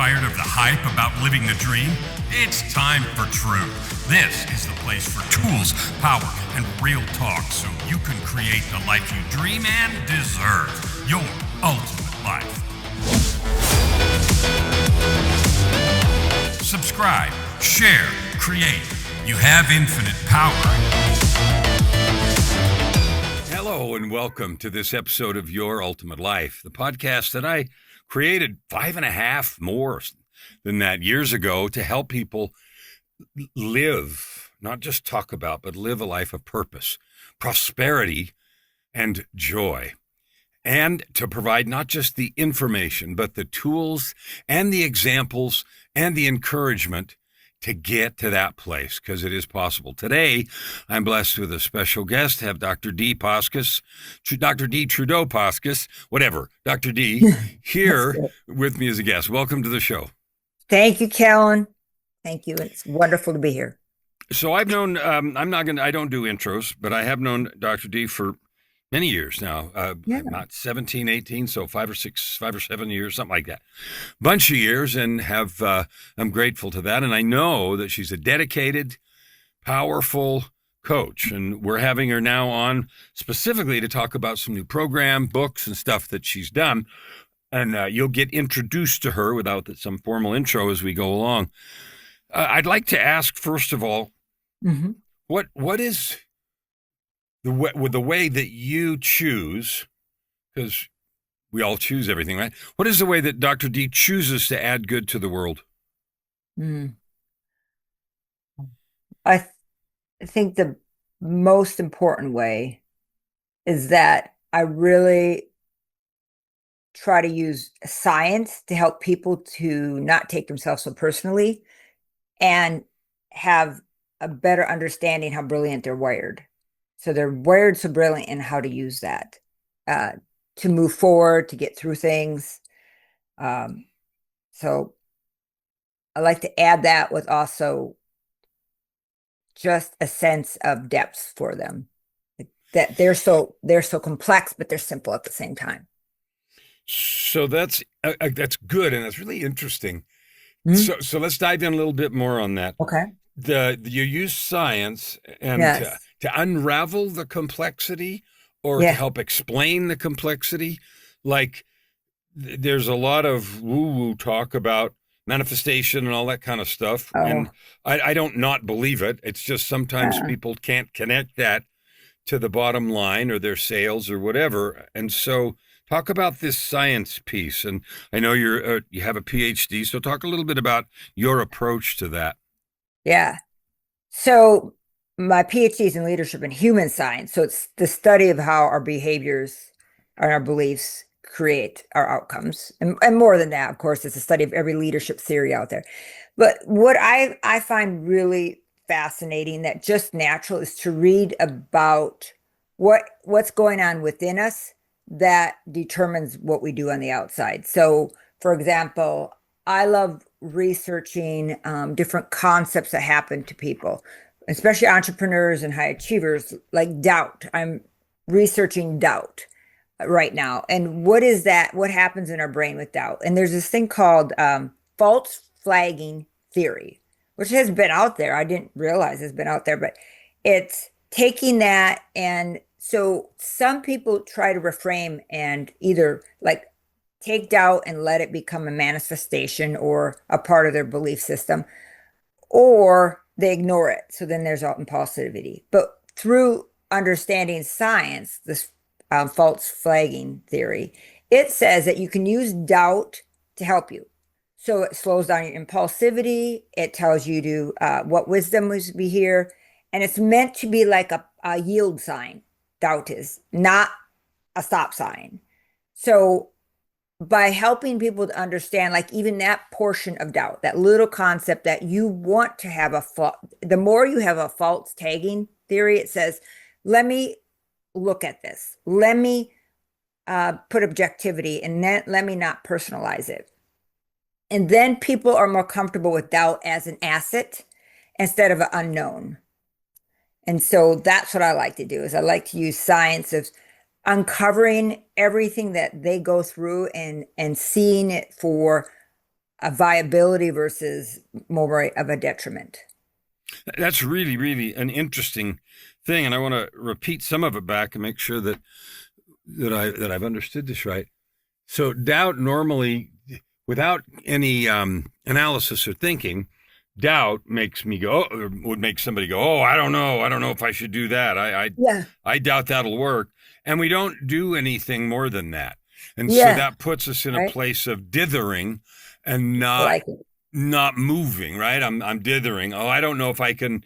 Tired of the hype about living the dream? It's time for truth. This is the place for tools, power, and real talk so you can create the life you dream and deserve. Your ultimate life. Subscribe, share, create. You have infinite power. Hello and welcome to this episode of Your Ultimate Life, the podcast that I created 5.5 more than that years ago to help people live, not just talk about, but live a life of purpose, prosperity, and joy. And to provide not just the information, but the tools and the examples and the encouragement to get to that place, because it is possible. Today, I'm blessed with a special guest, have Dr. Dee Poskas, Dr. Dee Trudeau Poskas, whatever, Dr. Dee, here with me as a guest. Welcome to the show. Thank you, Kellan. Thank you. It's wonderful to be here. So I've known, I don't do intros, but I have known Dr. Dee for many years now, not 17, 18, so 5 or 7 years, something like that. Bunch of years, and I'm grateful to that. And I know that she's a dedicated, powerful coach. And we're having her now on specifically to talk about some new program, books, and stuff that she's done. And you'll get introduced to her without some formal intro as we go along. I'd like to ask, first of all, what is the way that you choose, because we all choose everything, right? What is the way that Dr. Dee chooses to add good to the world? I think the most important way is that I really try to use science to help people to not take themselves so personally and have a better understanding how brilliant they're wired. So they're wired so brilliant in how to use that to move forward, to get through things. So I like to add that with also just a sense of depth for them. That they're so complex, but they're simple at the same time. So that's good, and that's really interesting. So let's dive in a little bit more on that. Okay. You use science and to unravel the complexity, or to help explain the complexity. Like there's a lot of woo-woo talk about manifestation and all that kind of stuff. And I don't not believe it. It's just sometimes people can't connect that to the bottom line or their sales or whatever. And so talk about this science piece. And I know you have a PhD, so talk a little bit about your approach to that. Yeah. So my PhD is in leadership and human science. So it's the study of how our behaviors and our beliefs create our outcomes. And more than that, of course, it's a study of every leadership theory out there. But what I find really fascinating, that just natural, is to read about what's going on within us that determines what we do on the outside. So, for example, I love researching different concepts that happen to people, especially entrepreneurs and high achievers, like doubt. I'm researching doubt right now. And what is that? What happens in our brain with doubt? And there's this thing called false flagging theory, which has been out there. I didn't realize it's been out there, but it's taking that. And so some people try to reframe and either like take doubt and let it become a manifestation or a part of their belief system, or they ignore it. So then there's impulsivity. But through understanding science, this false flagging theory, it says that you can use doubt to help you. So it slows down your impulsivity. It tells you to what wisdom was be here. And it's meant to be like a yield sign. Doubt is not a stop sign. So by helping people to understand, like even that portion of doubt, that little concept that you want to have the more you have a false tagging theory, it says, let me look at this. Let me put objectivity, and then let me not personalize it. And then people are more comfortable with doubt as an asset instead of an unknown. And so that's what I like to do, is I like to use science of uncovering everything that they go through and seeing it for a viability versus more of a detriment. That's really, really an interesting thing, and I want to repeat some of it back and make sure that I've understood this right. So doubt normally, without any analysis or thinking, doubt makes me go, or would make somebody go, oh, I don't know if I should do that. I doubt that'll work, and we don't do anything more than that, and so that puts us in a place of dithering and not moving. Right? I'm dithering. Oh, I don't know if I can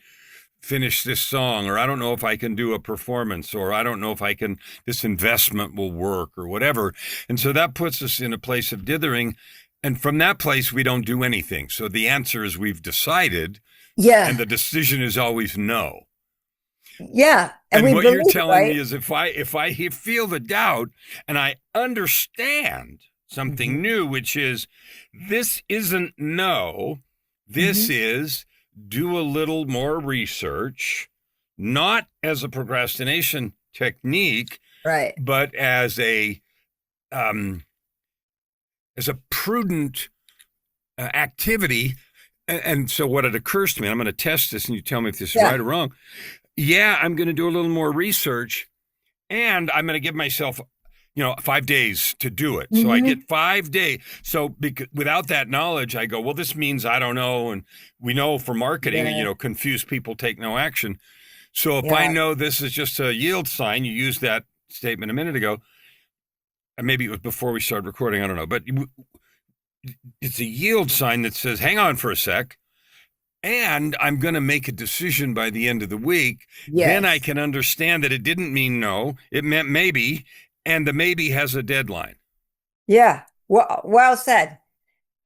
finish this song, or I don't know if I can do a performance, or I don't know if this investment will work, or whatever. And so that puts us in a place of dithering. And from that place, we don't do anything. So the answer is we've decided. Yeah. And the decision is always no. Yeah. And what you're telling me is if I feel the doubt and I understand something new, which is this isn't no, this is do a little more research, not as a procrastination technique, but as a prudent activity. And so what it occurs to me, I'm going to test this and you tell me if this is right or wrong. Yeah, I'm going to do a little more research and I'm going to give myself 5 days to do it. So I get 5 days. So without that knowledge, I go, well, this means I don't know. And we know for marketing, confused people take no action. So if I know this is just a yield sign, you used that statement a minute ago, and maybe it was before we started recording, I don't know, but it's a yield sign that says, hang on for a sec, and I'm going to make a decision by the end of the week. Then I can understand that it didn't mean no, it meant maybe, and the maybe has a deadline. Yeah, well said.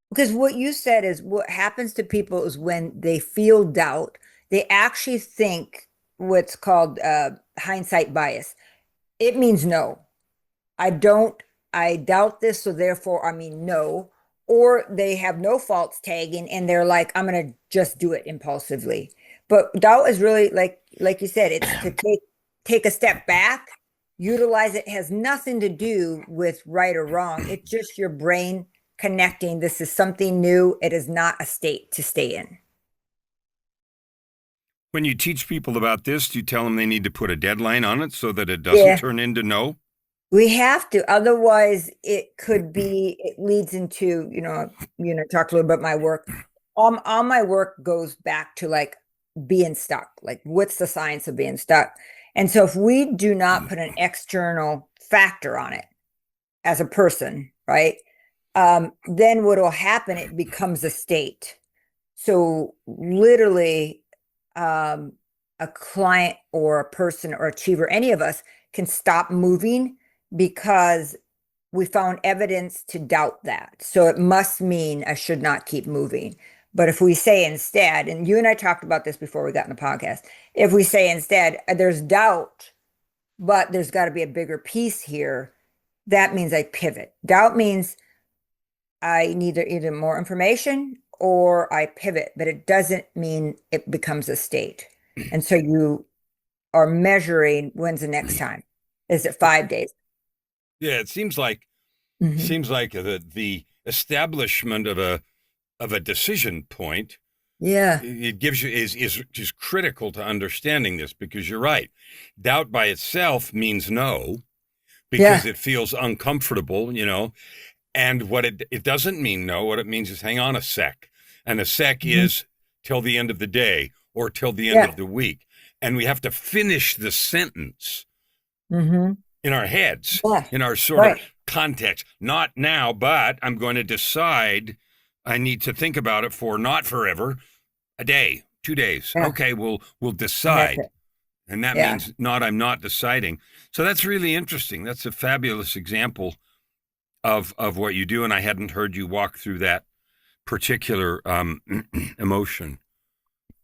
Because what you said is what happens to people is when they feel doubt, they actually think what's called hindsight bias. It means no. I doubt this, so therefore I mean no. Or they have no faults tagging and they're like, I'm going to just do it impulsively. But doubt is really like you said, it's to take a step back, utilize it. It has nothing to do with right or wrong. It's just your brain connecting. This is something new. It is not a state to stay in. When you teach people about this, do you tell them they need to put a deadline on it so that it doesn't turn into no? We have to, otherwise it leads into, talk a little bit about my work. All my work goes back to like being stuck. Like, what's the science of being stuck? And so if we do not put an external factor on it as a person, right? Then what will happen, it becomes a state. So literally, a client or a person or achiever, any of us can stop moving because we found evidence to doubt that. So it must mean I should not keep moving. But if we say instead, and you and I talked about this before we got in the podcast, if we say instead, there's doubt, but there's got to be a bigger piece here, that means I pivot. Doubt means I need either more information or I pivot, but it doesn't mean it becomes a state. And so you are measuring, when's the next time? Is it 5 days? Yeah, it seems like the establishment of a decision point. Yeah, it gives you is critical to understanding this, because you're right. Doubt by itself means no, because it feels uncomfortable, And what it doesn't mean no. What it means is hang on a sec, and a sec is till the end of the day or till the end of the week, and we have to finish the sentence. In our heads, in our sort of context, not now, but I'm going to decide I need to think about it for not forever, a day, 2 days. Okay, we'll decide. And that means I'm not deciding. So that's really interesting. That's a fabulous example of what you do. And I hadn't heard you walk through that particular emotion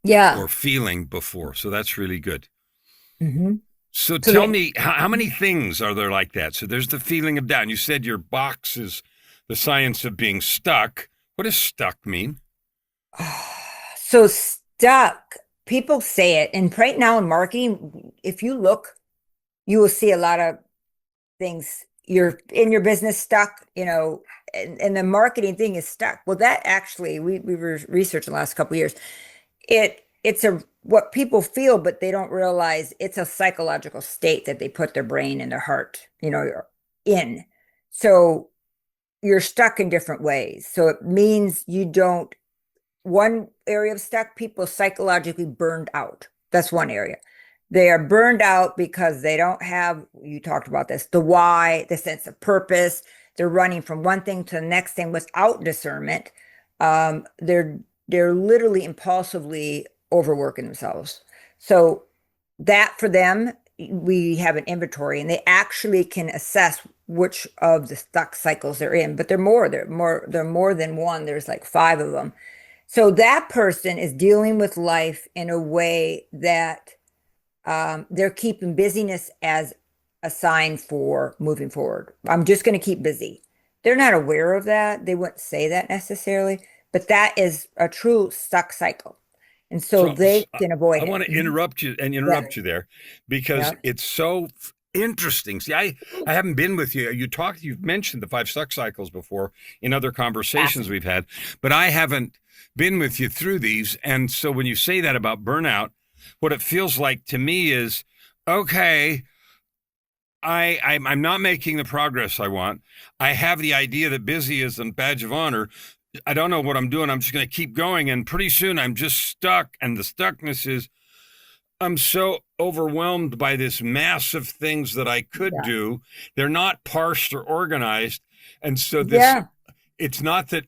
or feeling before. So that's really good. So tell me, how many things are there like that? So there's the feeling of doubt. And you said your box is the science of being stuck. What does stuck mean? So stuck, people say it. And right now in marketing, if you look, you will see a lot of things you're in your business stuck, and the marketing thing is stuck. Well, that actually, we were researching the last couple of years. It's a what people feel, but they don't realize it's a psychological state that they put their brain and their heart, in. So you're stuck in different ways. So it means you don't, one area of stuck, people psychologically burned out. That's one area. They are burned out because they don't have, you talked about this, the why, the sense of purpose. They're running from one thing to the next thing without discernment. They're literally impulsively overworking themselves. So that for them, we have an inventory and they actually can assess which of the stuck cycles they're in, but they're more than one. There's like 5 of them. So that person is dealing with life in a way that they're keeping busyness as a sign for moving forward. I'm just going to keep busy. They're not aware of that. They wouldn't say that necessarily, but that is a true stuck cycle. And so they can avoid it. I want to interrupt you you there because it's so interesting. See, I haven't been with you. You've mentioned the 5 stuck cycles before in other conversations we've had, but I haven't been with you through these. And so when you say that about burnout, what it feels like to me is, okay, I'm not making the progress I want. I have the idea that busy is a badge of honor. I don't know what I'm doing. I'm just going to keep going. And pretty soon I'm just stuck. And the stuckness is I'm so overwhelmed by this mass of things that I could do. They're not parsed or organized. And so it's not that,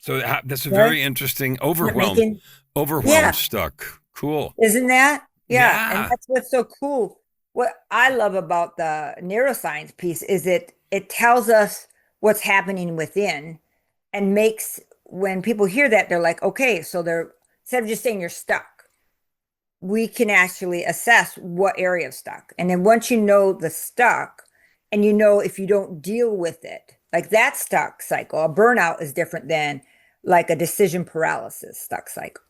So that's a very interesting overwhelmed stuck. Cool. Isn't that? Yeah. And that's what's so cool. What I love about the neuroscience piece is it tells us what's happening within and makes, when people hear that, they're like, okay, so instead of just saying you're stuck, we can actually assess what area of stuck. And then once you know the stuck and if you don't deal with it, like that stuck cycle, a burnout is different than like a decision paralysis stuck cycle,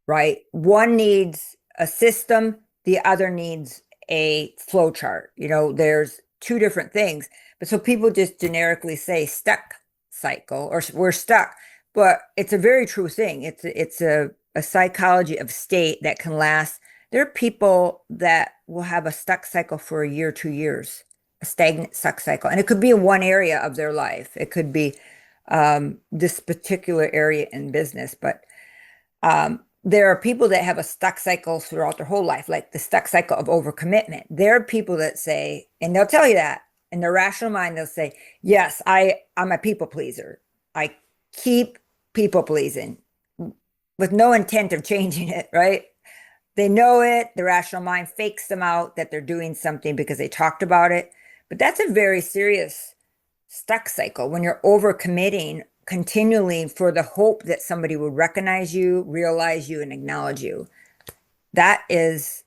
right? One needs a system, the other needs a flow chart. There's 2 different things. But so people just generically say stuck cycle or we're stuck, but it's a very true thing. It's a psychology of state that can last. There are people that will have a stuck cycle for a year, 2 years, a stagnant stuck cycle. And it could be in one area of their life. It could be this particular area in business, but there are people that have a stuck cycle throughout their whole life, like the stuck cycle of overcommitment. There are people that say, and they'll tell you that in their rational mind, they'll say, yes, I'm a people pleaser. I keep people pleasing with no intent of changing it, right? They know it. The rational mind fakes them out that they're doing something because they talked about it. But that's a very serious stuck cycle when you're overcommitting continually for the hope that somebody will recognize you, realize you, and acknowledge you. That is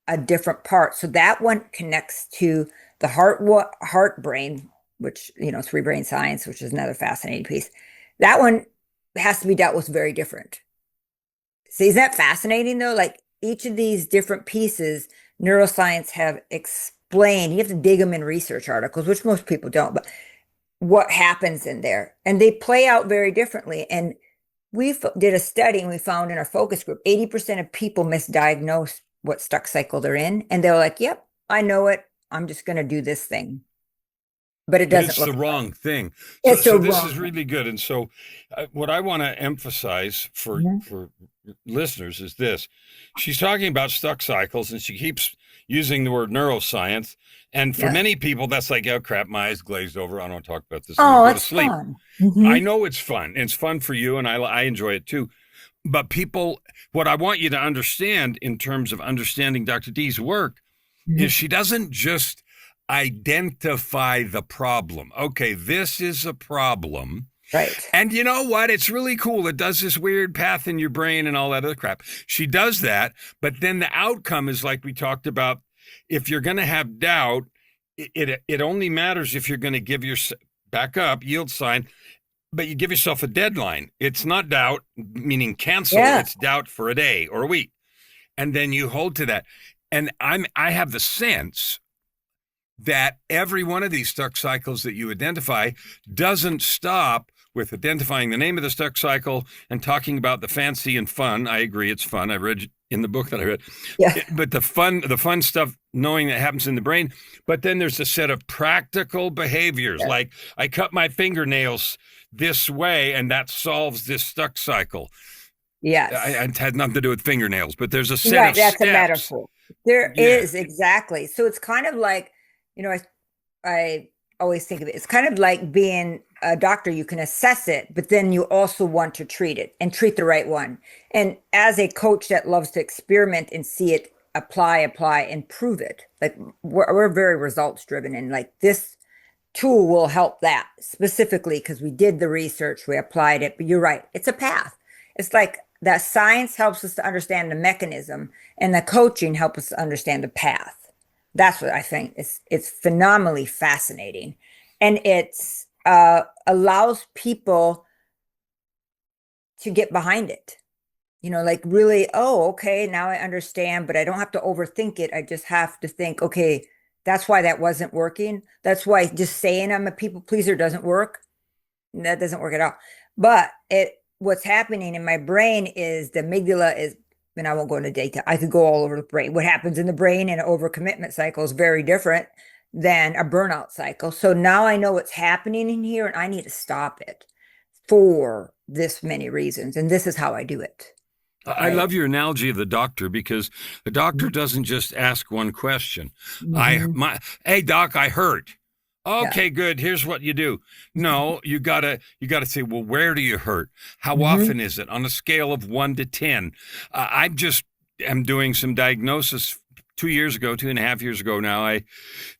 a different part. So that one connects to the heart brain, which, 3 brain science, which is another fascinating piece. That one has to be dealt with very different. See, isn't that fascinating though? Like each of these different pieces, neuroscience have explained. You have to dig them in research articles, which most people don't, but what happens in there, and they play out very differently. And we did a study and we found in our focus group, 80% of people misdiagnose what stuck cycle they're in. And they're like, yep, I know it. I'm just going to do this thing. But it doesn't. It's the wrong thing. So this is really good. And so what I want to emphasize for listeners is this. She's talking about stuck cycles and she keeps using the word neuroscience. And for many people, that's like, oh, crap, my eyes glazed over. I don't want to talk about this. Oh, go it's to sleep. Fun. I know it's fun. It's fun for you, and I enjoy it too. But people, what I want you to understand in terms of understanding Dr. Dee's work is she doesn't just identify the problem. Okay, this is a problem. Right. And you know what? It's really cool. It does this weird path in your brain and all that other crap. She does that, but then the outcome is like we talked about. If you're going to have doubt, it only matters if you're going to give your back up, yield sign, but you give yourself a deadline. It's not doubt, meaning cancel. It's doubt for a day or a week. And then you hold to that. And I have the sense that every one of these stuck cycles that you identify doesn't stop with identifying the name of the stuck cycle and talking about the fancy and fun. I agree, it's fun. I read in the book that I read. Yeah. But the fun stuff, knowing that happens in the brain. But then there's a set of practical behaviors, like I cut my fingernails this way, and that solves this stuck cycle. Yes. It had nothing to do with fingernails, but there's a set of that's steps. a metaphor. There is, exactly. So it's kind of like, I always think of it. It's kind of like being a doctor. You can assess it, but then you also want to treat it and treat the right one. And as a coach that loves to experiment and see it apply, and prove it, like we're very results driven, and like this tool will help that specifically because we did the research, we applied it. But you're right, it's a path. It's like that science helps us to understand the mechanism, and the coaching helps us to understand the path. That's what I think. It's phenomenally fascinating, and it's allows people to get behind it. Like really, oh, okay, now I understand, but I don't have to overthink it. I just have to think, okay, that's why that wasn't working. That's why just saying I'm a people pleaser doesn't work. That doesn't work at all. But what's happening in my brain is the amygdala is, and I won't go into data. I could go all over the brain. What happens in the brain in an overcommitment cycle is very different than a burnout cycle. So now I know what's happening in here, and I need to stop it for this many reasons. And this is how I do it. I love your analogy of the doctor, because the doctor doesn't just ask one question. Hey doc, I hurt. Okay, good. Here's what you do. No, you gotta say, well, where do you hurt? How often is it on a scale of 1 to 10? I just am doing some diagnosis 2.5 years ago now. I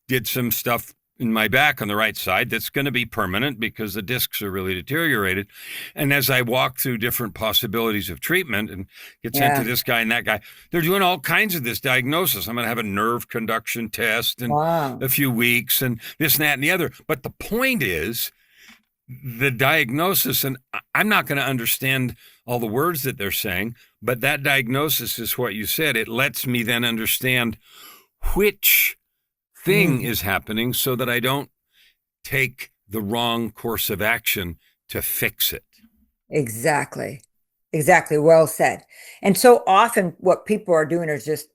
did some stuff in my back on the right side that's going to be permanent because the discs are really deteriorated. And as I walk through different possibilities of treatment and get sent to this guy and that guy, they're doing all kinds of this diagnosis. I'm going to have a nerve conduction test in a few weeks and this and that and the other. But the point is the diagnosis, and I'm not going to understand all the words that they're saying, but that diagnosis is what you said. It lets me then understand which thing is happening so that I don't take the wrong course of action to fix it. Exactly. Well said. And so often what people are doing is just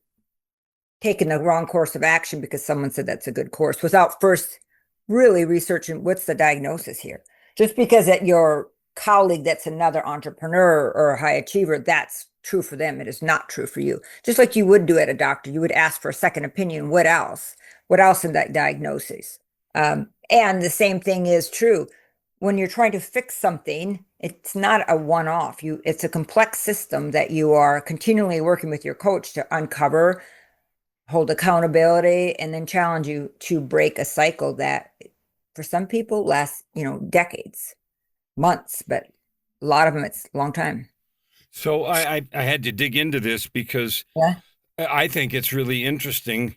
taking the wrong course of action because someone said that's a good course without first really researching what's the diagnosis here. Just because that your colleague that's another entrepreneur or a high achiever, that's true for them. It is not true for you. Just like you would do at a doctor, you would ask for a second opinion. What else? What else in that diagnosis? And the same thing is true when you're trying to fix something. It's not a one-off. It's a complex system that you are continually working with your coach to uncover, hold accountability, and then challenge you to break a cycle that for some people lasts, decades, months, but a lot of them it's a long time. So I had to dig into this because I think it's really interesting.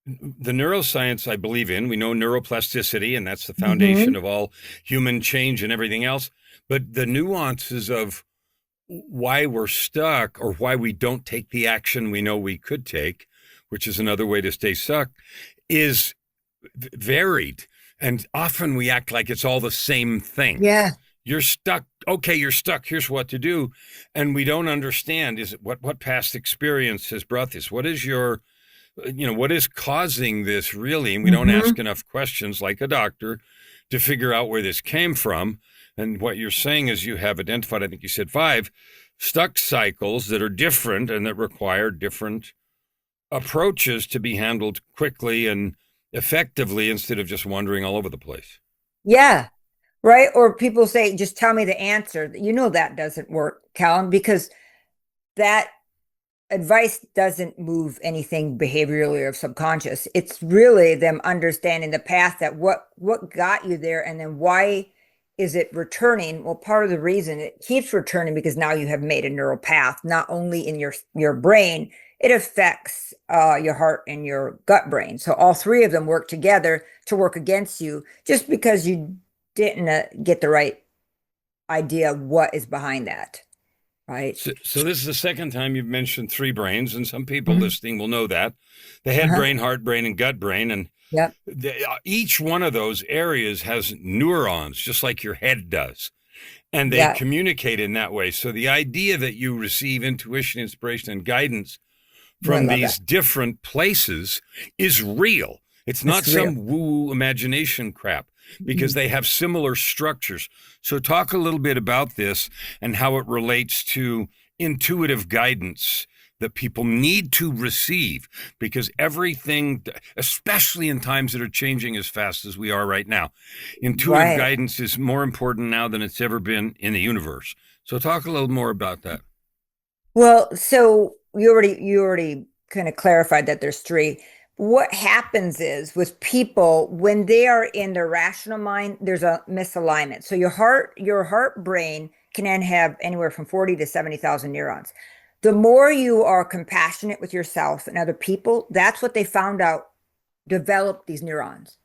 The neuroscience I believe in, we know neuroplasticity, and that's the foundation of all human change and everything else. But the nuances of why we're stuck or why we don't take the action we know we could take, which is another way to stay stuck, is varied. And often we act like it's all the same thing. Yeah. You're stuck. Okay, you're stuck. Here's what to do. And we don't understand, is it what past experience has brought this? What is what is causing this really? And we don't ask enough questions like a doctor to figure out where this came from. And what you're saying is you have identified, I think you said 5 stuck cycles that are different and that require different approaches to be handled quickly and effectively instead of just wandering all over the place. Yeah. Right. Or people say, just tell me the answer. That doesn't work, Kellan, because that advice doesn't move anything behaviorally or subconscious. It's really them understanding the path, that what got you there, and then why is it returning? Well, part of the reason it keeps returning because now you have made a neural path, not only in your brain, it affects your heart and your gut brain. So all 3 of them work together to work against you just because you didn't get the right idea of what is behind that. Right. So this is the second time you've mentioned 3 brains, and some people listening will know that. The head brain, heart brain, and gut brain. And Yep. Each one of those areas has neurons, just like your head does. And they Yeah. communicate in that way. So the idea that you receive intuition, inspiration, and guidance Oh, I from love that. these different places is real. It's not It's real. some woo imagination crap because Mhm. they have similar structures. So, talk a little bit about this and how it relates to intuitive guidance that people need to receive because everything, especially in times that are changing as fast as we are right now, intuitive Right. guidance is more important now than it's ever been in the universe. So, talk a little more about that. Well, so you already kind of clarified that there's three. What happens is with people when they are in their rational mind, there's a misalignment. So your heart brain can then have anywhere from 40 to 70,000 neurons. The more you are compassionate with yourself and other people, that's what they found out develop these neurons.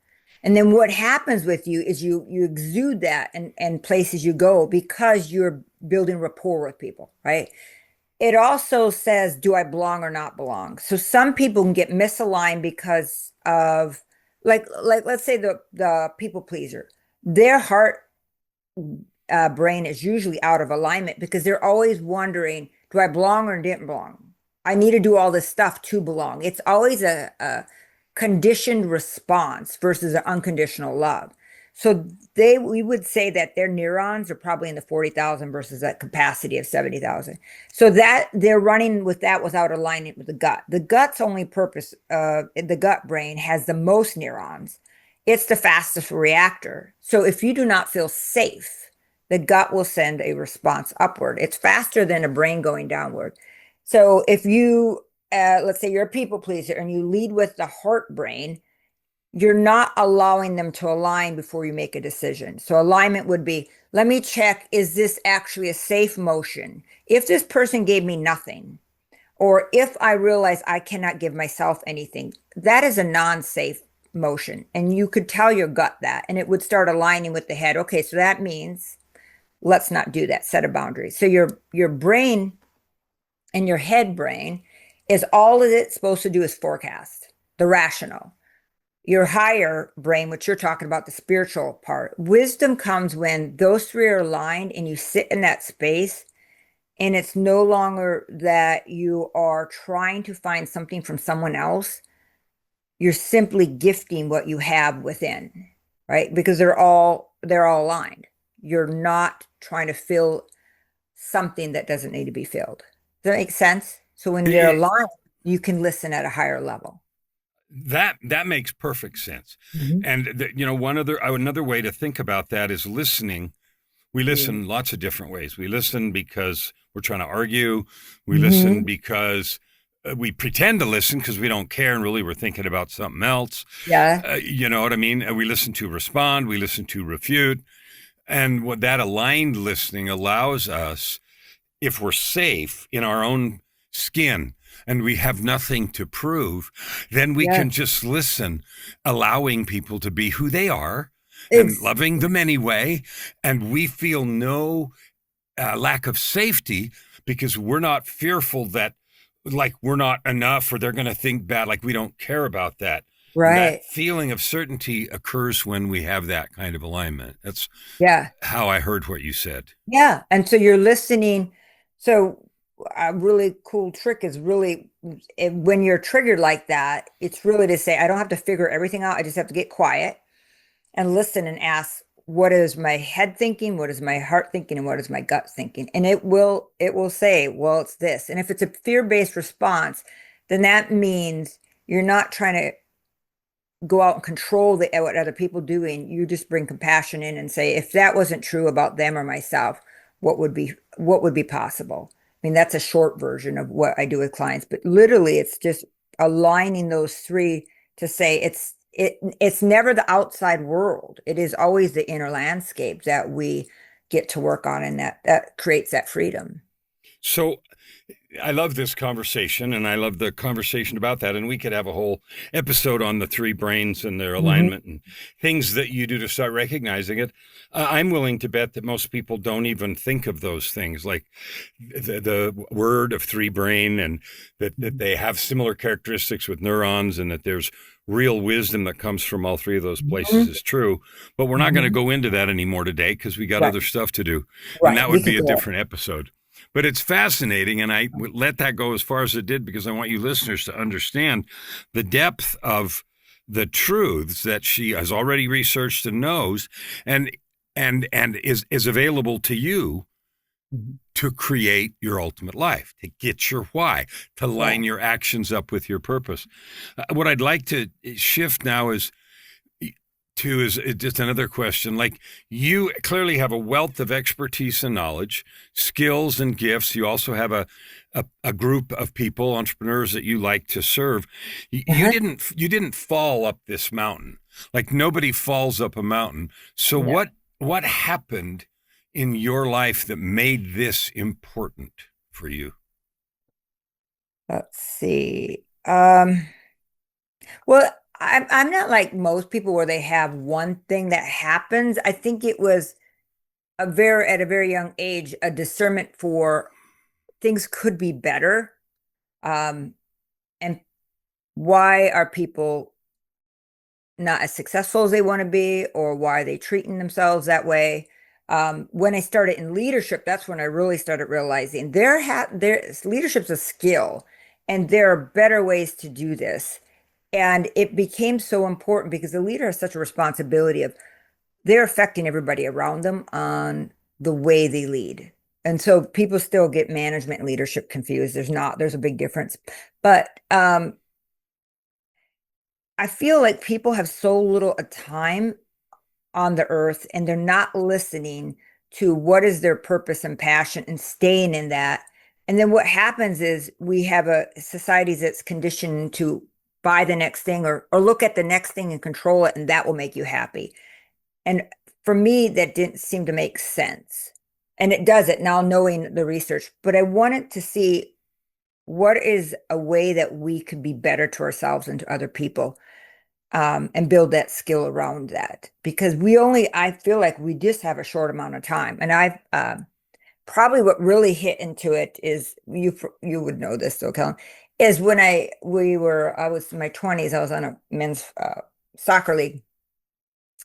And then what happens with you is you exude that and places you go because you're building rapport with people, right? It also says, do I belong or not belong? So some people can get misaligned because of like let's say the people pleaser. Their heart brain is usually out of alignment because they're always wondering, do I belong or didn't belong? I need to do all this stuff to belong. It's always a conditioned response versus an unconditional love. So we would say that their neurons are probably in the 40,000 versus that capacity of 70,000. So that they're running with that without alignment with the gut. The gut's only purpose, the gut brain has the most neurons. It's the fastest reactor. So if you do not feel safe, the gut will send a response upward. It's faster than a brain going downward. So if you, let's say you're a people pleaser and you lead with the heart brain, you're not allowing them to align before you make a decision. So alignment would be, let me check, is this actually a safe motion? If this person gave me nothing, or if I realize I cannot give myself anything, that is a non-safe motion. And you could tell your gut that, and it would start aligning with the head. Okay, so that means let's not do that, set a boundary. So your brain and your head brain is all that it's supposed to do is forecast, the rational. Your higher brain, which you're talking about, the spiritual part, wisdom comes when those three are aligned and you sit in that space. And it's no longer that you are trying to find something from someone else. You're simply gifting what you have within, right? Because they're all aligned. You're not trying to fill something that doesn't need to be filled. Does that make sense? So when they're It, aligned, you can listen at a higher level. that makes perfect sense. Mhm. And another way to think about that is listening. We Mhm. listen lots of different ways. We listen because we're trying to argue. We listen Mhm. because we pretend to listen because we don't care and really we're thinking about something else. Yeah. You know what I mean? We listen to respond. We listen to refute. And what that aligned listening allows us, if we're safe in our own skin and we have nothing to prove, then we Yeah. can just listen, allowing people to be who they are and It's loving them anyway. And we feel no lack of safety because we're not fearful that like we're not enough or they're going to think bad, like we don't care about that. And that right. feeling of certainty occurs when we have that kind of alignment. That's Yeah. how I heard what you said. Yeah. And so you're listening. So a really cool trick is really when you're triggered like that, it's really to say, I don't have to figure everything out. I just have to get quiet and listen and ask, what is my head thinking? What is my heart thinking? And what is my gut thinking? And it will say, well, it's this. And if it's a fear-based response, then that means you're not trying to go out and control what other people doing. You just bring compassion in and say, if that wasn't true about them or myself, what would be possible? I mean, that's a short version of what I do with clients, but literally it's just aligning those three to say it's never the outside world. It is always the inner landscape that we get to work on, and that creates that freedom. So I love this conversation and I love the conversation about that. And we could have a whole episode on the three brains and their Mhm. alignment and things that you do to start recognizing it. I'm willing to bet that most people don't even think of those things like the word of three brain and that they have similar characteristics with neurons and that there's real wisdom that comes from all three of those places Mhm. is true. But we're not going to Mhm. go into that anymore today because we got Right. other stuff to do. And Right. that We would could be a go. different episode. But it's fascinating. And I would let that go as far as it did because I want you listeners to understand the depth of the truths that she has already researched and knows and is available to you Mhm. to create your ultimate life, to get your why, to Yeah. line your actions up with your purpose. What I'd like to shift now is just another question. Like, you clearly have a wealth of expertise and knowledge, skills and gifts. You also have a group of people, entrepreneurs that you like to serve. Uh-huh. You didn't fall up this mountain. Like, nobody falls up a mountain. So No. what happened in your life that made this important for you? Let's see. Well, I'm not like most people where they have one thing that happens. I think it was at a very young age, a discernment for things could be better. Um, and why are people not as successful as they want to be, or why are they treating themselves that way? When I started in leadership, that's when I really started realizing leadership's a skill, and there are better ways to do this. And it became so important because the leader has such a responsibility of they're affecting everybody around them on the way they lead. And so people still get management and leadership confused. There's a big difference. But I feel like people have so little time on the earth and they're not listening to what is their purpose and passion and staying in that. And then what happens is we have a society that's conditioned to buy the next thing or look at the next thing and control it, and that will make you happy. And for me, that didn't seem to make sense. And it doesn't now knowing the research, but I wanted to see what is a way that we could be better to ourselves and to other people, and build that skill around that. Because I feel like we just have a short amount of time. And I've probably what really hit into it is you would know this though, Kellan, is when I was in my 20s, I was on a men's soccer league.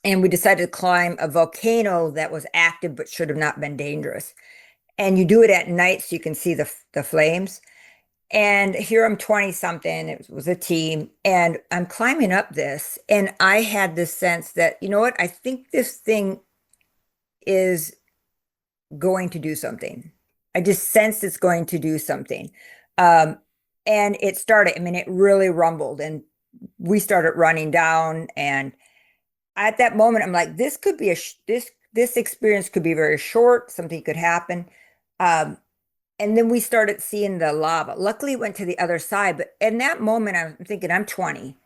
And we decided to climb a volcano that was active but should have not been dangerous. And you do it at night so you can see the flames. And here I'm 20 something, it was a team, and I'm climbing up this. And I had this sense that, you know what, I think this thing is going to do something. I just sensed it's going to do something. Um, and it started, I mean, it really rumbled and we started running down. And at that moment, I'm like, this could be this experience could be very short. Something could happen. Um, and then we started seeing the lava. Luckily, it went to the other side. But in that moment, I'm thinking, I'm 20.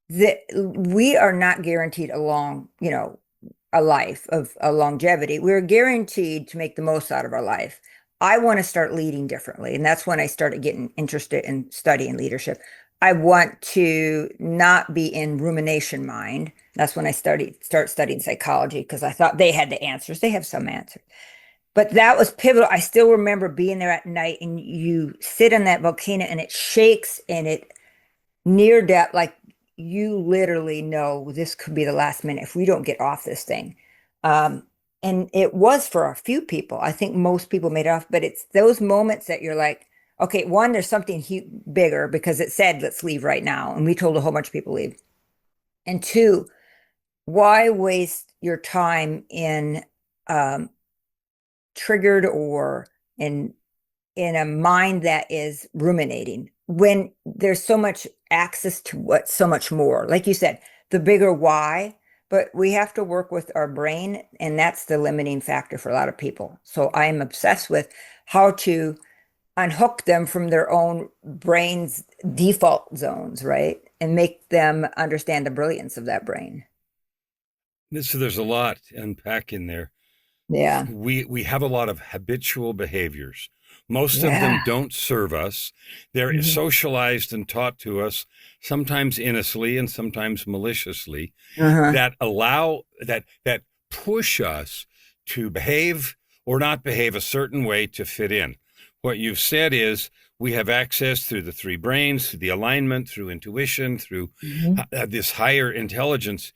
That we are not guaranteed a life of a longevity. We're guaranteed to make the most out of our life. I want to start leading differently. And that's when I started getting interested in studying leadership. I want to not be in rumination mind. That's when I start studying psychology because I thought they had the answers. They have some answers. But that was pivotal. I still remember being there at night and you sit on that volcano and it shakes and it near death, like you literally know this could be the last minute if we don't get off this thing. Um, and it was for a few people. I think most people made it off, but it's those moments that you're like, okay, one, there's something bigger because it said, let's leave right now. And we told a whole bunch of people leave. And two, why waste your time in um, triggered or in a mind that is ruminating when there's so much access to what's so much more. Like you said, the bigger why, but we have to work with our brain, and that's the limiting factor for a lot of people. So I'm obsessed with how to unhook them from their own brain's default zones, right? And make them understand the brilliance of that brain. So there's a lot to unpack in there. Yeah. We have a lot of habitual behaviors. Most of them Yeah. don't serve us. They're Mhm. socialized and taught to us, sometimes innocently and sometimes maliciously, Uh-huh. that allow that push us to behave or not behave a certain way to fit in. What you've said is we have access through the three brains, through the alignment, through intuition, through Mhm. this higher intelligence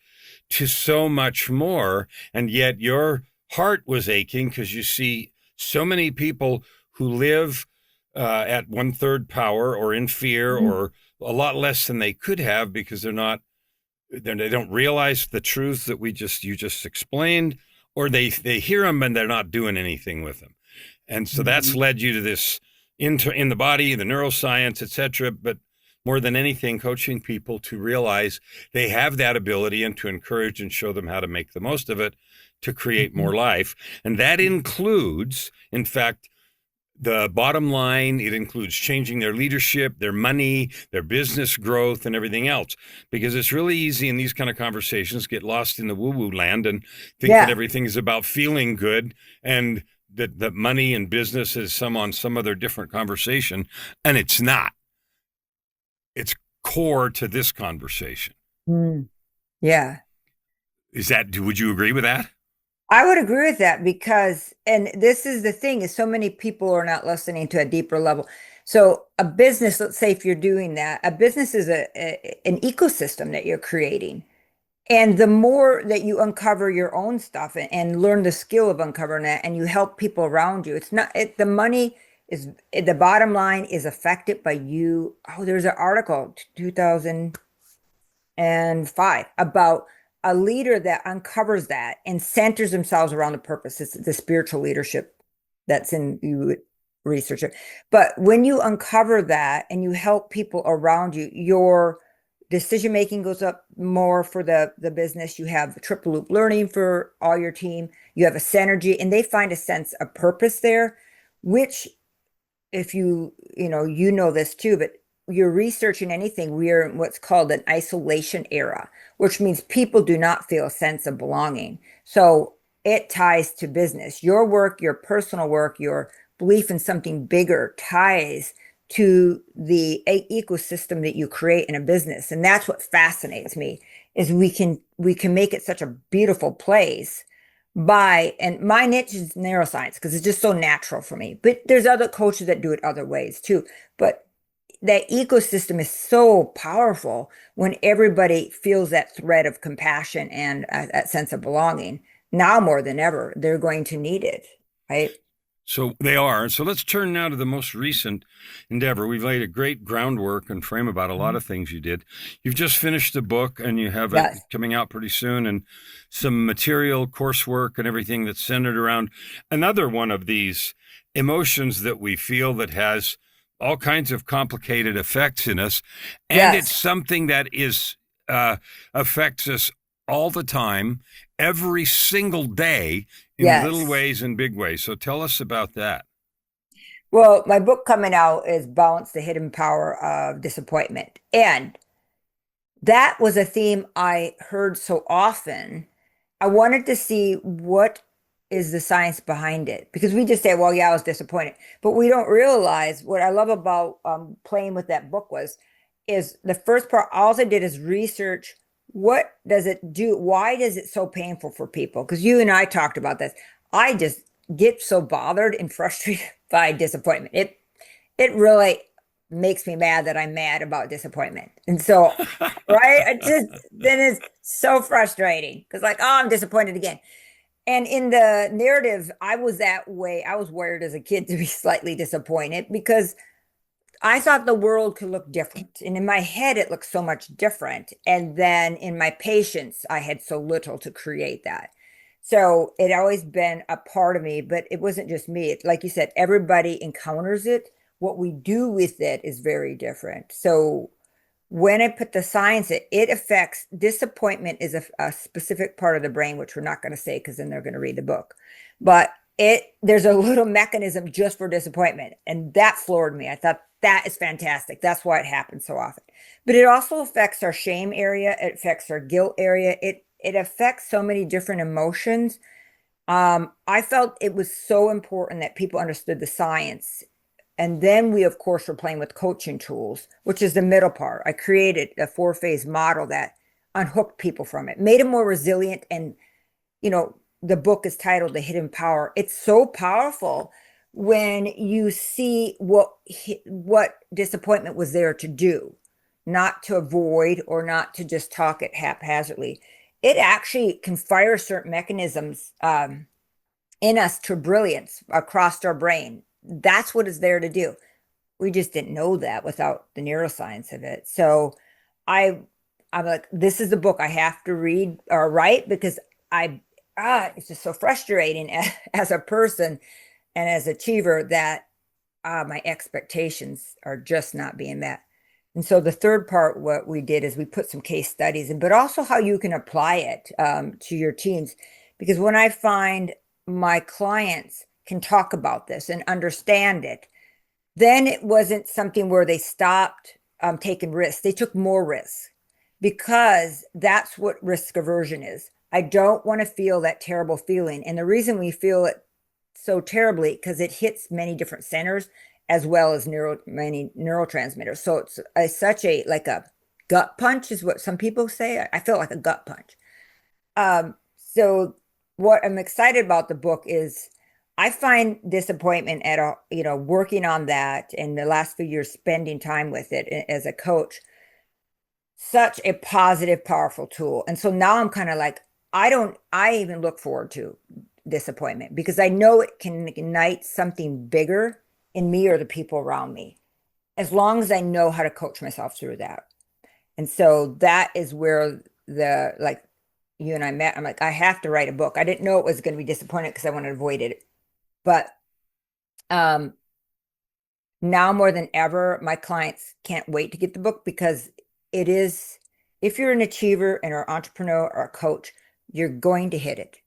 to so much more. And yet your heart was aching because you see so many people who live at 1/3 power or in fear Mhm. or a lot less than they could have because they don't realize the truths that you just explained, or they hear them and they're not doing anything with them. And so that's Mhm. led you to this in the body, the neuroscience, etc. But more than anything, coaching people to realize they have that ability and to encourage and show them how to make the most of it to create Mhm. more life. And that includes, in fact, the bottom line. It includes changing their leadership, their money, their business growth, and everything else. Because it's really easy in these kind of conversations get lost in the woo-woo land and think that Yeah. everything is about feeling good and that money and business is some other different conversation, and it's not. It's core to this conversation. Mm. Yeah. Would you agree with that? I would agree with that because, and this is the thing, is so many people are not listening to a deeper level. So a business, let's say if you're doing that, a business is an ecosystem that you're creating. And the more that you uncover your own stuff and learn the skill of uncovering that and you help people around you, it's not the money is the bottom line is affected by you. Oh, there's an article, 2005, about a leader that uncovers that and centers themselves around the purpose. It's the spiritual leadership that's in you research it. But when you uncover that and you help people around you, your decision making goes up more for the business. You have triple loop learning for all your team. You have a synergy, and they find a sense of purpose there, which if you know this too, but you're researching anything, we are in what's called an isolation era, which means people do not feel a sense of belonging. So it ties to business. Your work, your personal work, your belief in something bigger ties to the ecosystem that you create in a business. And that's what fascinates me is we can make it such a beautiful place and my niche is neuroscience because it's just so natural for me. But there's other coaches that do it other ways too. But that ecosystem is so powerful when everybody feels that thread of compassion and that sense of belonging. Now more than ever, they're going to need it, right? So they are. So let's turn now to the most recent endeavor. We've laid a great groundwork and frame about a lot Mhm. of things you did. You've just finished a book and you have it Yes. coming out pretty soon, and some material, coursework, and everything that's centered around another one of these emotions that we feel that has all kinds of complicated effects in us. And it's Yes. something that is affects us all the time, every single day in little Yes. ways and big ways. So tell us about that. Well, my book coming out is Balance the Hidden Power of Disappointment. And that was a theme I heard so often. I wanted to see what is the science behind it because we just say, well, yeah, I was disappointed, but we don't realize what I love about playing with that book is the first part. All I did is research what does it do? Why is it so painful for people? Because you and I talked about this. I just get so bothered and frustrated by disappointment. It really makes me mad that I'm mad about disappointment. And so, right, then it's so frustrating because like, oh, I'm disappointed again. And in the narrative, I was that way. I was wired as a kid to be slightly disappointed because I thought the world could look different. And in my head, it looked so much different. And then in my patience, I had so little to create that. So it always been a part of me, but it wasn't just me. Like you said, everybody encounters it. What we do with it is very different. So when I put the science, it affects disappointment is a specific part of the brain, which we're not going to say because then they're going to read the book. But there's a little mechanism just for disappointment. And that floored me. I thought that is fantastic. That's why it happens so often. But it also affects our shame area, it affects our guilt area. It affects so many different emotions. I felt it was so important that people understood the science and then we, of course, were playing with coaching tools, which is the middle part. I created a four-phase model that unhooked people from it, made them more resilient. And, the book is titled The Hidden Power. It's so powerful when you see what disappointment was there to do, not to avoid or not to just talk it haphazardly. It actually can fire certain mechanisms in us to brilliance across our brain. That's what it's there to do. We just didn't know that without the neuroscience of it. So I I'm like, this is a book I have to read or write because I it's just so frustrating as a person and as achiever that my expectations are just not being met. And so the third part, what we did is we put some case studies in, but also how you can apply it to your teams. Because when I find my clients can talk about this and understand it, then it wasn't something where they stopped taking risks. They took more risks because that's what risk aversion is. I don't want to feel that terrible feeling. And the reason we feel it so terribly because it hits many different centers as well as many neurotransmitters. So it's such a like a gut punch is what some people say. I feel like a gut punch. So what I'm excited about the book is I find disappointment at working on that in the last few years, spending time with it as a coach, such a positive, powerful tool. And so now I'm kind of like, I even look forward to disappointment because I know it can ignite something bigger in me or the people around me, as long as I know how to coach myself through that. And so that is where like you and I met. I'm like, I have to write a book. I didn't know it was going to be disappointed because I wanted to avoid it. But now more than ever, my clients can't wait to get the book because it is, if you're an achiever and or entrepreneur or a coach, you're going to hit it.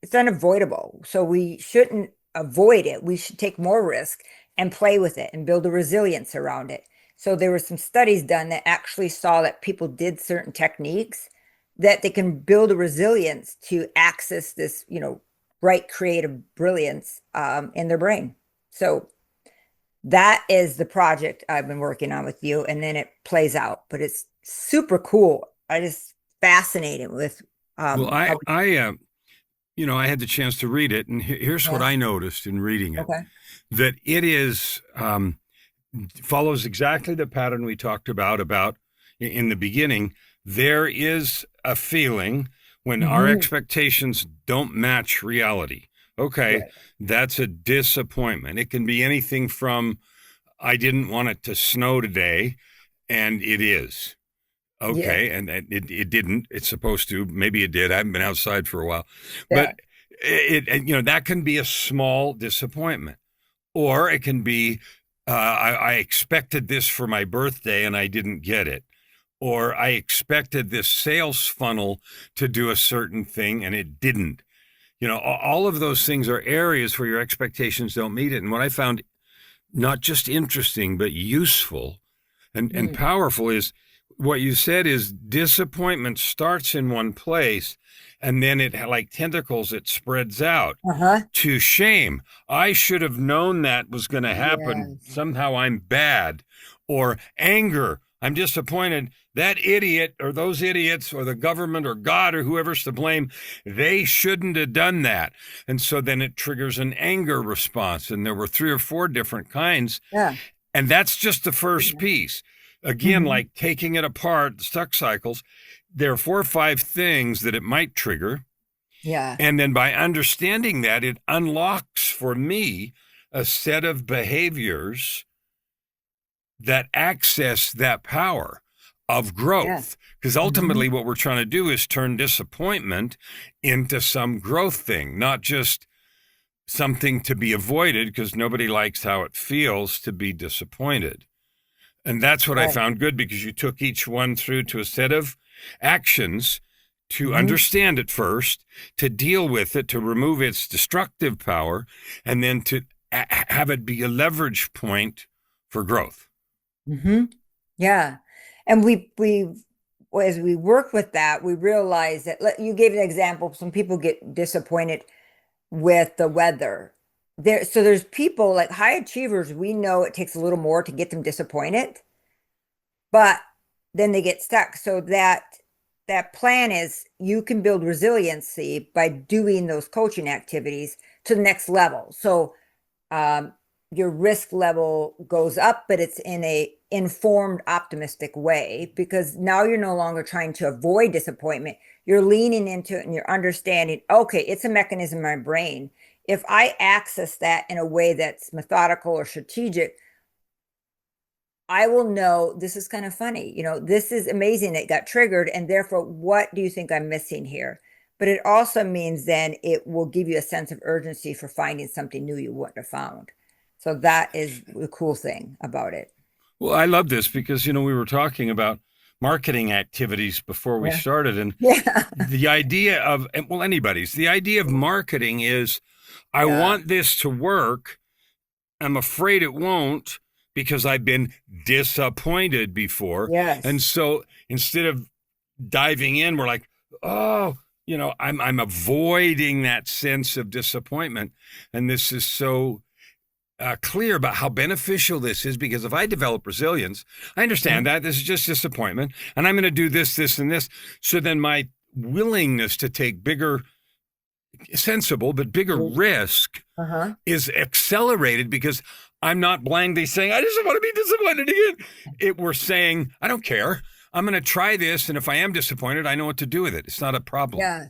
It's unavoidable. So we shouldn't avoid it. We should take more risk and play with it and build a resilience around it. So there were some studies done that actually saw that people did certain techniques that they can build a resilience to access this, right creative brilliance in their brain. So that is the project I've been working on with you, and then it plays out. But it's super cool. I just fascinated with. Well, I had the chance to read it, and here's what Yeah. I noticed in reading it: Okay. that it is follows exactly the pattern we talked about in the beginning. There is a feeling when our Mm-hmm. expectations don't match reality. Okay, Right. that's a disappointment. It can be anything from I didn't want it to snow today, and it is. Yeah. Okay, and it didn't. It's supposed to. Maybe it did. I haven't been outside for a while, Yeah. but that can be a small disappointment, or it can be I expected this for my birthday and I didn't get it, or I expected this sales funnel to do a certain thing and it didn't. All of those things are areas where your expectations don't meet it. And what I found not just interesting but useful and Mm. powerful is what you said is disappointment starts in one place and then it like tentacles it spreads out Uh-huh. to shame. I should have known that was going to happen. Yes. Somehow I'm bad. Or anger. I'm disappointed. That idiot or those idiots or the government or God or whoever's to blame, they shouldn't have done that. And so then it triggers an anger response. And there were 3 or 4 different kinds. Yeah. And that's just the first piece. Again, Mm-hmm. like taking it apart, stuck cycles, there are 4 or 5 things that it might trigger. Yeah. And then by understanding that, it unlocks for me a set of behaviors that access that power of Yeah. growth. Because Mm-hmm. ultimately, what we're trying to do is turn disappointment into some growth thing, not just something to be avoided, because nobody likes how it feels to be disappointed. And that's what I Right. found good because you took each one through to a set of actions to Mm-hmm. understand it first, to deal with it, to remove its destructive power, and then to have it be a leverage point for growth. Mm-hmm. Yeah. And as we work with that, we realize that you gave an example. Some people get disappointed with the weather. So there's people like high achievers, we know it takes a little more to get them disappointed, but then they get stuck. So that plan is you can build resiliency by doing those coaching activities to the next level. So um, your risk level goes up, but it's in a informed, optimistic way, because now you're no longer trying to avoid disappointment. You're leaning into it and you're understanding, okay, it's a mechanism in my brain. If I access that in a way that's methodical or strategic, I will know this is kind of funny. This is amazing that it got triggered. And therefore, what do you think I'm missing here? But it also means then it will give you a sense of urgency for finding something new you wouldn't have found. So that is the cool thing about it. Well, I love this because, we were talking about marketing activities before we Yeah. started. And Yeah. the idea of, well, the idea of marketing is I Yeah. want this to work. I'm afraid it won't because I've been disappointed before. And Yes. so instead of diving in, we're like, oh, I'm avoiding that sense of disappointment. And this is so clear about how beneficial this is, because if I develop resilience, I understand that this is just disappointment and I'm going to do this, this, and this. So then my willingness to take bigger, sensible, but bigger risk Uh-huh. is accelerated because I'm not blindly saying, I just want to be disappointed again. We're saying, I don't care. I'm going to try this. And if I am disappointed, I know what to do with it. It's not a problem. Yeah.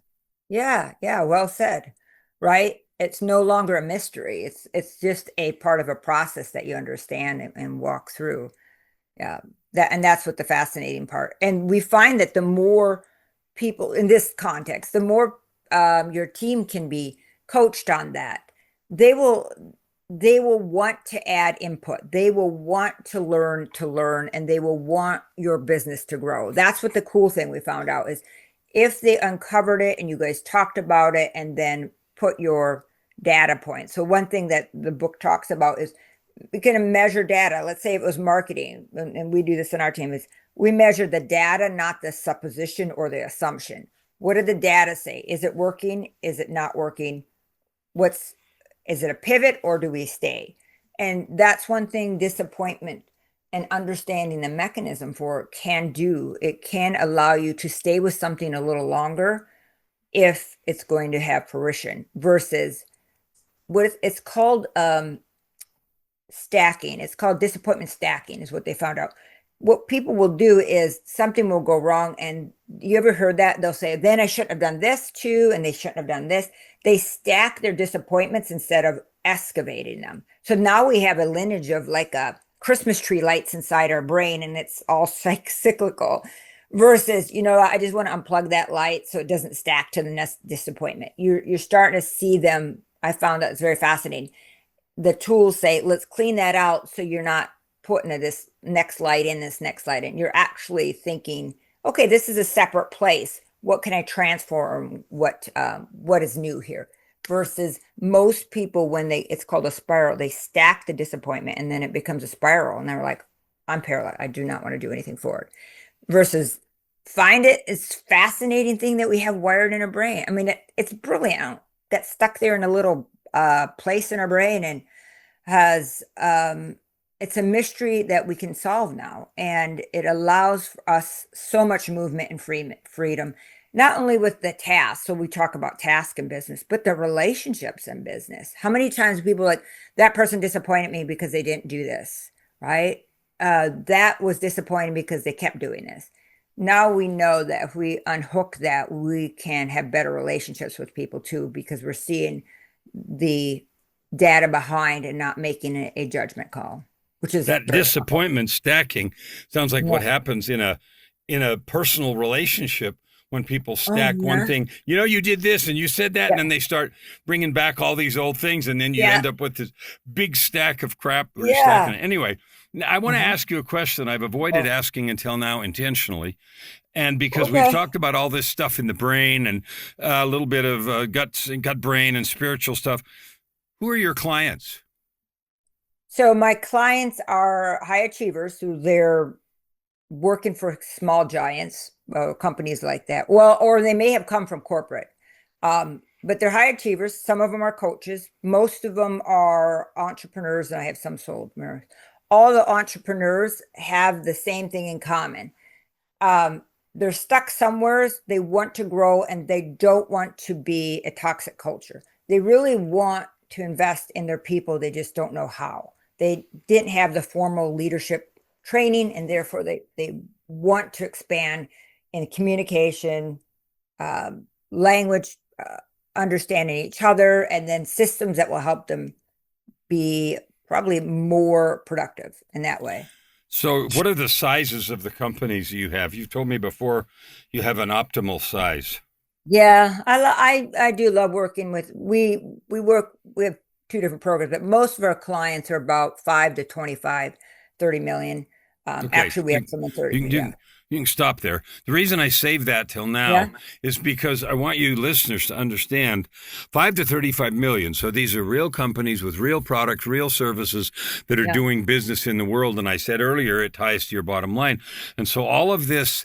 Yeah. Yeah. Well said. Right. It's no longer a mystery. It's just a part of a process that you understand and walk through. Yeah. That's what the fascinating part. And we find that the more people in this context, the more your team can be coached on that, they will they will want to add input. They will want to learn, and they will want your business to grow. That's what the cool thing we found out is, if they uncovered it and you guys talked about it and then put your data points. So one thing that the book talks about is we can measure data. Let's say it was marketing, and we do this in our team, is we measure the data, not the supposition or the assumption. What did the data say? Is it working? Is it not working? Is it a pivot, or do we stay? And that's one thing disappointment and understanding the mechanism for it can do. It can allow you to stay with something a little longer if it's going to have fruition, versus it's called stacking. It's called disappointment stacking, is what they found out. What people will do is something will go wrong, and you ever heard that? They'll say, then I shouldn't have done this too, and they shouldn't have done this. They stack their disappointments instead of excavating them. So now we have a lineage of like a Christmas tree lights inside our brain, and it's all cyclical, versus, I just want to unplug that light so it doesn't stack to the next disappointment. You're starting to see them. I found that it's very fascinating. The tools say, let's clean that out so you're not putting this next light in, this next light in. You're actually thinking, okay, this is a separate place. What can I transform? What is new here? Versus most people, when it's called a spiral, they stack the disappointment and then it becomes a spiral. And they're like, I'm paralyzed. I do not want to do anything for it. Versus find it. It's fascinating thing that we have wired in our brain. I mean, it's brilliant. Got stuck there in a little place in our brain, and has it's a mystery that we can solve now, and it allows us so much movement and freedom, not only with the tasks. So we talk about task in business, but the relationships in business. How many times people like, that person disappointed me because they didn't do this, right? That was disappointing because they kept doing this. Now we know that if we unhook that, we can have better relationships with people too, because we're seeing the data behind and not making a judgment call, which is That very powerful. disappointment stacking sounds like what Yeah. happens in a personal relationship when people Oh, stack one yeah. thing. You did this and you said that, and Yeah. then they start bringing back all these old things, and then you Yeah. end up with this big stack of crap where you're stacking Yeah. it. Anyway, I want to Uh-huh. ask you a question I've avoided Oh, asking until now intentionally. And because we've okay. talked about all this stuff in the brain and a little bit of gut brain and spiritual stuff, who are your clients? So my clients are high achievers who they're working for small giants, companies like that. Well, or they may have come from corporate. But they're high achievers. Some of them are coaches. Most of them are entrepreneurs, and I have some solopreneurs. All the entrepreneurs have the same thing in common. Um, they're stuck somewhere. They want to grow, and they don't want to be a toxic culture. They really want to invest in their people. They just don't know how. They didn't have the formal leadership training, and therefore they want to expand in communication, language, understanding each other, and then systems that will help them be probably more productive in that way. So what are the sizes of the companies you have? You've told me before you have an optimal size. Yeah, I do love working with, we have two different programs, but most of our clients are about 5 to 25, 30 million. Okay, Actually, we have some in 30. You can stop there. The reason I saved that till now is because I want you listeners to understand 5 to 35 million. So these are real companies with real products, real services that are doing business in the world. And I said earlier, it ties to your bottom line. And so all of this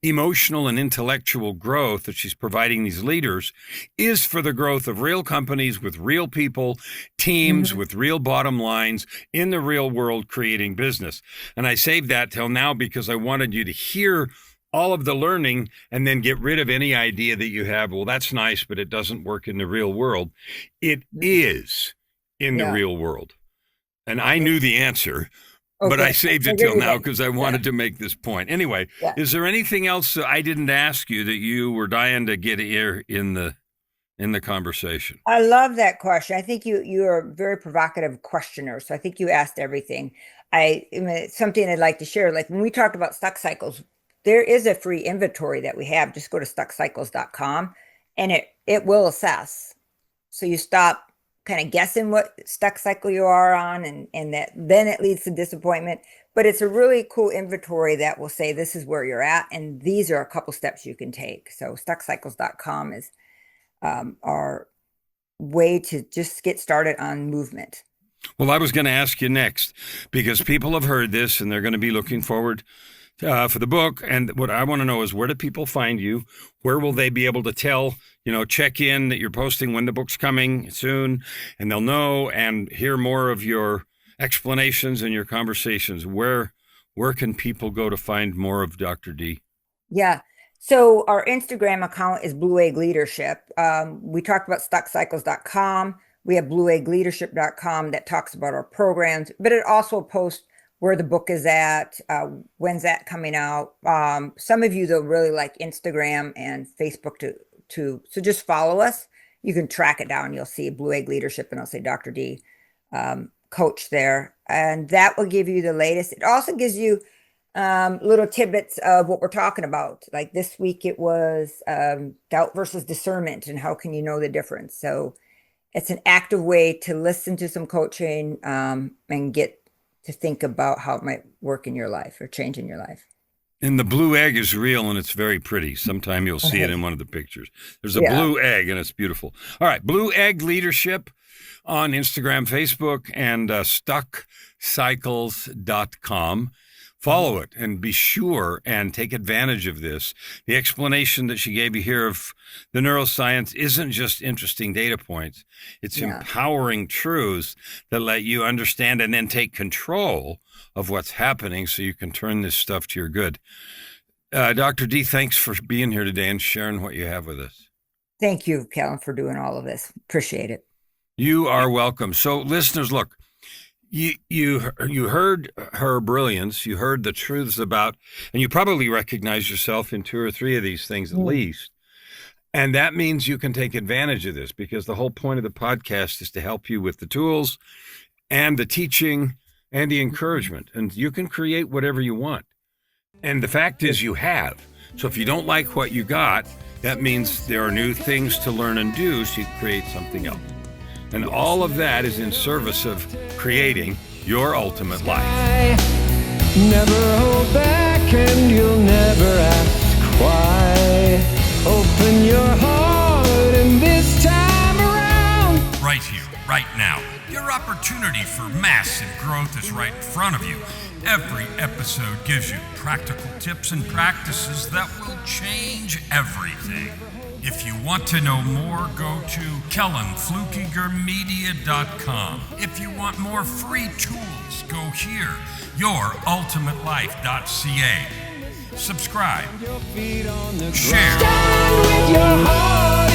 emotional and intellectual growth that she's providing these leaders is for the growth of real companies with real people, teams with real bottom lines in the real world creating business. And I saved that till now because I wanted you to hear all of the learning and then get rid of any idea that you have, well, that's nice, but it doesn't work in the real world. It is in the real world. And I knew the answer. Okay. But I saved it till now because I wanted to make this point. Anyway, is there anything else that I didn't ask you that you were dying to get here in the conversation? I love that question. I think you're a very provocative questioner. So I think you asked everything. It's something I'd like to share. Like when we talked about stuck cycles, there is a free inventory that we have. Just go to stuckcycles.com and it will assess. So you stop kind of guessing what stuck cycle you are on, and that then it leads to disappointment. But it's a really cool inventory that will say this is where you're at, and these are a couple steps you can take. So stuckcycles.com is our way to just get started on movement. Well, I was going to ask you next, because people have heard this and they're going to be looking forward for the book. And what I want to know is, where do people find you? Where will they be able to tell, check in that you're posting when the book's coming soon, and they'll know and hear more of your explanations and your conversations? Where can people go to find more of Dr. Dee? Yeah. So our Instagram account is Blue Egg Leadership. We talked about stuckcycles.com. We have blueeggleadership.com that talks about our programs, but it also posts where the book is at, when's that coming out. Some of you, though, really like Instagram and Facebook so just follow us. You can track it down. You'll see Blue Egg Leadership, and I'll say Dr. Dee coach there. And that will give you the latest. It also gives you little tidbits of what we're talking about. Like this week, it was doubt versus discernment, and how can you know the difference? So it's an active way to listen to some coaching and get to think about how it might work in your life or change in your life. And the blue egg is real, and it's very pretty. Sometime you'll see it in one of the pictures. There's a blue egg, and it's beautiful. All right, Blue Egg Leadership on Instagram, Facebook, and stuckcycles.com. Follow it and be sure and take advantage of this. The explanation that she gave you here of the neuroscience isn't just interesting data points. It's empowering truths that let you understand and then take control of what's happening so you can turn this stuff to your good. Dr. Dee, thanks for being here today and sharing what you have with us. Thank you, Kellan, for doing all of this. Appreciate it. You are welcome. So listeners, look, you heard her brilliance. You heard the truths about, and you probably recognize yourself in 2 or 3 of these things at least. And that means you can take advantage of this, because the whole point of the podcast is to help you with the tools and the teaching and the encouragement. And you can create whatever you want. And the fact is you have. So if you don't like what you got, that means there are new things to learn and do, so you create something else. And all of that is in service of creating your ultimate life. Never hold back, and you'll never ask why. Open your heart, and this time around. Right here, right now. Your opportunity for massive growth is right in front of you. Every episode gives you practical tips and practices that will change everything. If you want to know more, go to KellanFluckigerMedia.com. If you want more free tools, go here, YourUltimateLife.ca. Subscribe, share. Stand with your heart